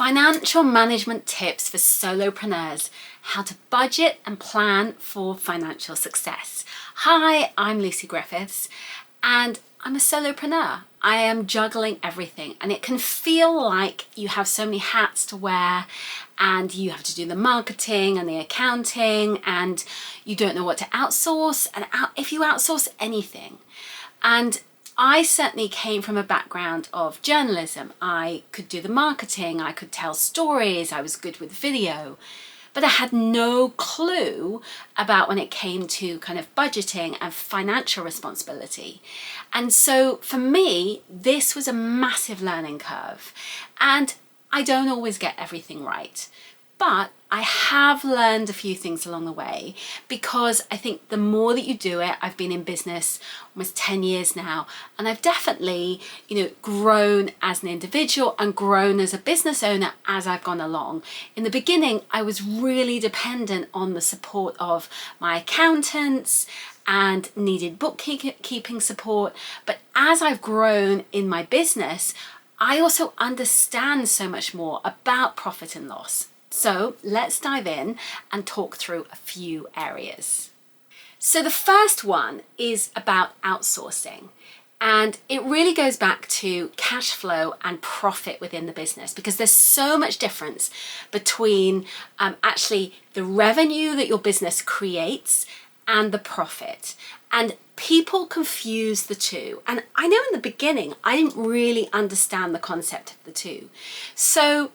Financial management tips for solopreneurs, how to budget and plan for financial success. Hi, I'm Lucy Griffiths and I'm a solopreneur. I am juggling everything and it can feel like you have so many hats to wear and you have to do the marketing and the accounting and you don't know what to outsource and if you outsource anything. And I certainly came from a background of journalism. I could do the marketing, I could tell stories, I was good with video, but I had no clue about when it came to kind of budgeting and financial responsibility. And so for me, this was a massive learning curve. And I don't always get everything right, but I have learned a few things along the way because I think the more that you do it, I've been in business almost 10 years now, and I've definitely, grown as an individual and grown as a business owner as I've gone along. In the beginning, I was really dependent on the support of my accountants and needed bookkeeping support. But as I've grown in my business, I also understand so much more about profit and loss. So let's dive in and talk through a few areas. So the first one is about outsourcing. And it really goes back to cash flow and profit within the business because there's so much difference between actually the revenue that your business creates and the profit. And people confuse the two. And I know in the beginning, I didn't really understand the concept of the two. So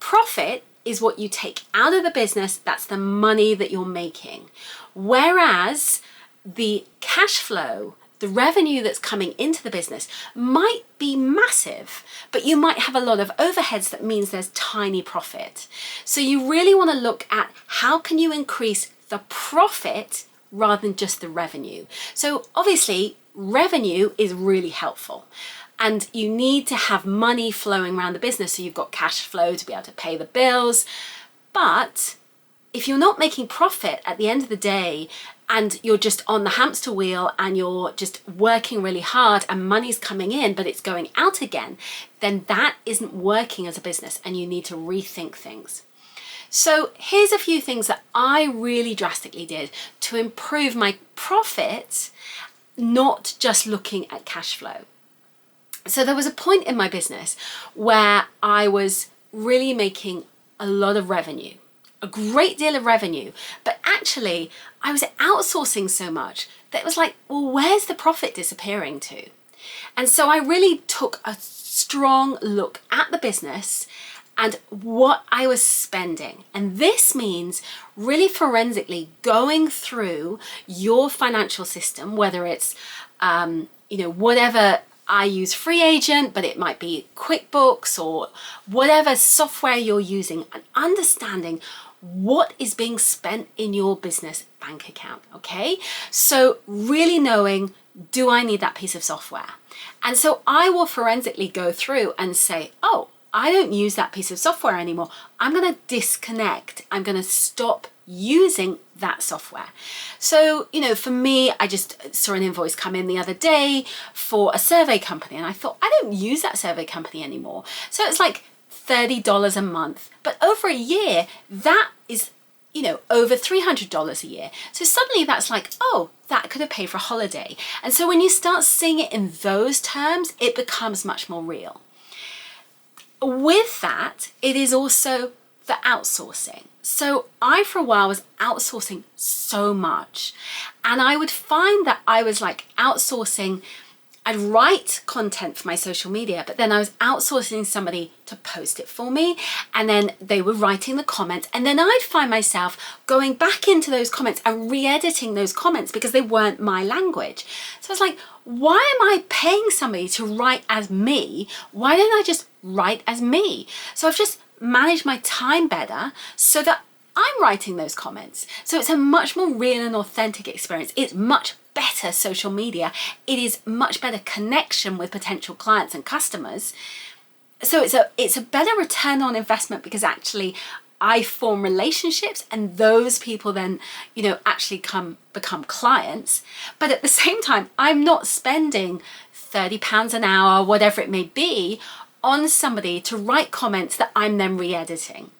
profit is what you take out of the business, that's the money that you're making. Whereas the cash flow, the revenue that's coming into the business might be massive, but you might have a lot of overheads that means there's tiny profit. So you really want to look at how can you increase the profit rather than just the revenue. So obviously revenue is really helpful. And you need to have money flowing around the business so you've got cash flow to be able to pay the bills. But if you're not making profit at the end of the day and you're just on the hamster wheel and you're just working really hard and money's coming in but it's going out again, then that isn't working as a business and you need to rethink things. So here's a few things that I really drastically did to improve my profit, not just looking at cash flow. So there was a point in my business where I was really making a lot of revenue, a great deal of revenue, but actually I was outsourcing so much that it was like, well, where's the profit disappearing to? And so I really took a strong look at the business and what I was spending. And this means really forensically going through your financial system, whether it's, whatever. I use Free Agent, but it might be QuickBooks or whatever software you're using, and understanding what is being spent in your business bank account, okay? So really knowing, do I need that piece of software? And so I will forensically go through and say, oh, I don't use that piece of software anymore. I'm going to disconnect. I'm going to stop using that software. So, for me, I just saw an invoice come in the other day for a survey company and I thought, I don't use that survey company anymore. So it's like $30 a month, but over a year, that is, over $300 a year. So suddenly that's like, oh, that could have paid for a holiday. And so when you start seeing it in those terms, it becomes much more real. With that, it is also the outsourcing. So I, for a while, was outsourcing so much. And I would find that I was like outsourcing, I'd write content for my social media, but then I was outsourcing somebody to post it for me. And then they were writing the comments. And then I'd find myself going back into those comments and re-editing those comments because they weren't my language. So I was like, why am I paying somebody to write as me? Why don't I just write as me? So I've just managed my time better so that I'm writing those comments. So it's a much more real and authentic experience. It's much better social media. It is much better connection with potential clients and customers. So it's a better return on investment because actually I form relationships and those people then, actually become clients. But at the same time, I'm not spending £30 an hour, whatever it may be, on somebody to write comments that I'm then re-editing.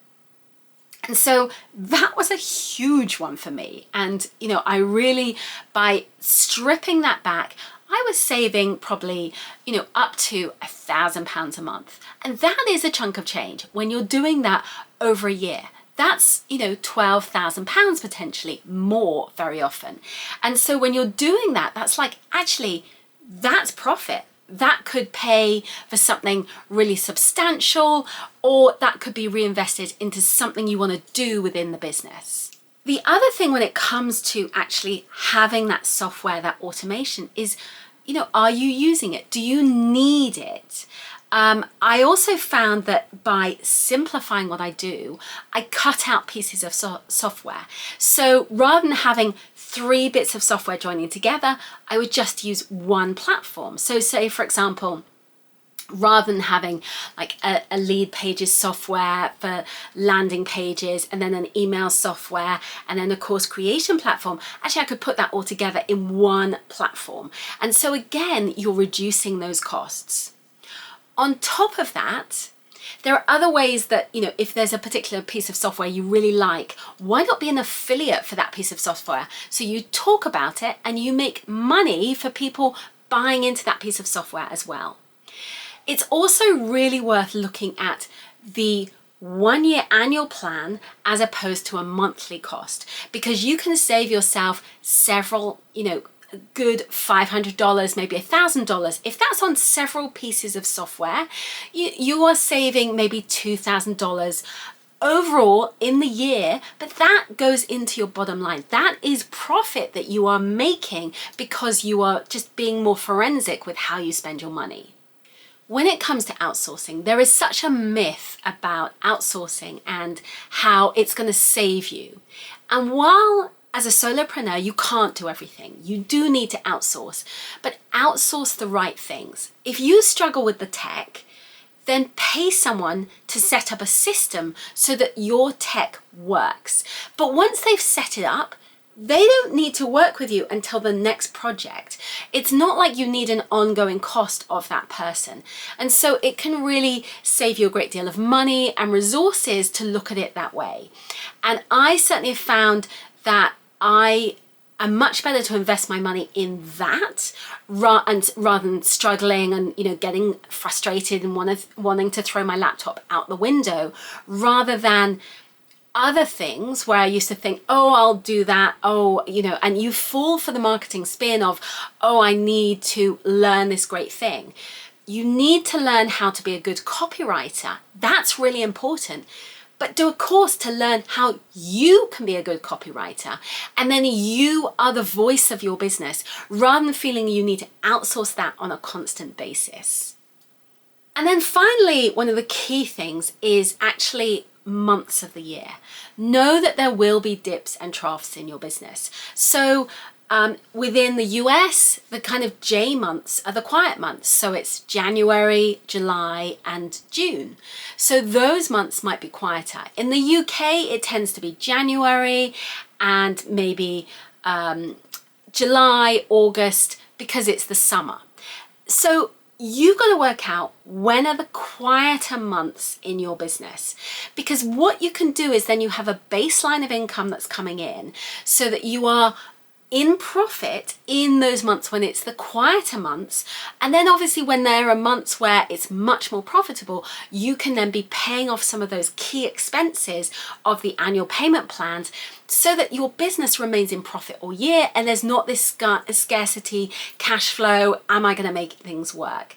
And so that was a huge one for me. And, you know, I really, by stripping that back, I was saving probably, you know, up to £1,000 a month. And that is a chunk of change when you're doing that over a year. That's, you know, £12,000 potentially more very often. And so when you're doing that, that's like, actually, that's profit. That could pay for something really substantial, or that could be reinvested into something you want to do within the business. The other thing when it comes to actually having that software, that automation is, you know, are you using it? Do you need it? I also found that by simplifying what I do, I cut out pieces of software. So rather than having 3 bits of software joining together, I would just use one platform. So say, for example, rather than having like a lead pages software for landing pages and then an email software and then a course creation platform, actually I could put that all together in one platform. And so again, you're reducing those costs. On top of that, there are other ways that, you know, if there's a particular piece of software you really like, why not be an affiliate for that piece of software? So you talk about it and you make money for people buying into that piece of software as well. It's also really worth looking at the 1-year annual plan as opposed to a monthly cost, because you can save yourself several, you know, good $500, maybe $1,000. If that's on several pieces of software, you are saving maybe $2,000 overall in the year, but that goes into your bottom line. That is profit that you are making because you are just being more forensic with how you spend your money. When it comes to outsourcing, there is such a myth about outsourcing and how it's going to save you. And while as a solopreneur, you can't do everything. You do need to outsource, but outsource the right things. If you struggle with the tech, then pay someone to set up a system so that your tech works. But once they've set it up, they don't need to work with you until the next project. It's not like you need an ongoing cost of that person. And so it can really save you a great deal of money and resources to look at it that way. And I certainly have found that I am much better to invest my money in that rather than struggling and, you know, getting frustrated and wanting to throw my laptop out the window, rather than other things where I used to think, oh, I'll do that. Oh, you know, and you fall for the marketing spin of, oh, I need to learn this great thing. You need to learn how to be a good copywriter. That's really important. But do a course to learn how you can be a good copywriter. And then you are the voice of your business, rather than feeling you need to outsource that on a constant basis. And then finally, one of the key things is actually months of the year. Know that there will be dips and troughs in your business. So within the US, the kind of J months are the quiet months. So it's January, July, and June. So those months might be quieter. In the UK, it tends to be January and maybe July, August, because it's the summer. So you've got to work out when are the quieter months in your business, because what you can do is then you have a baseline of income that's coming in so that you are in profit in those months when it's the quieter months. And then obviously when there are months where it's much more profitable, you can then be paying off some of those key expenses of the annual payment plans so that your business remains in profit all year and there's not this scarcity, cash flow, am I going to make things work?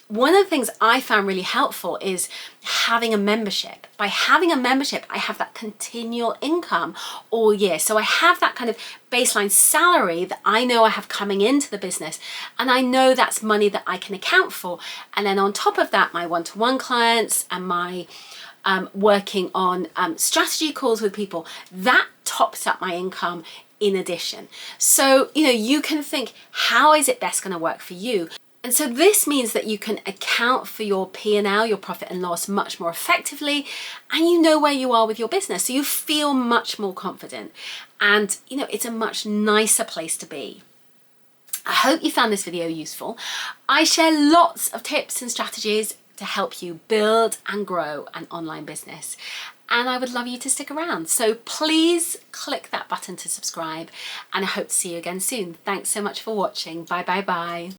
One of the things I found really helpful is having a membership. By having a membership, I have that continual income all year. So I have that kind of baseline salary that I know I have coming into the business, and I know that's money that I can account for. And then on top of that, my one-to-one clients and my working on strategy calls with people, that tops up my income in addition. So, you know, you can think, how is it best going to work for you? And so this means that you can account for your P&L, your profit and loss, much more effectively, and you know where you are with your business. So you feel much more confident, and you know, it's a much nicer place to be. I hope you found this video useful. I share lots of tips and strategies to help you build and grow an online business. And I would love you to stick around. So please click that button to subscribe, and I hope to see you again soon. Thanks so much for watching. Bye, bye, bye.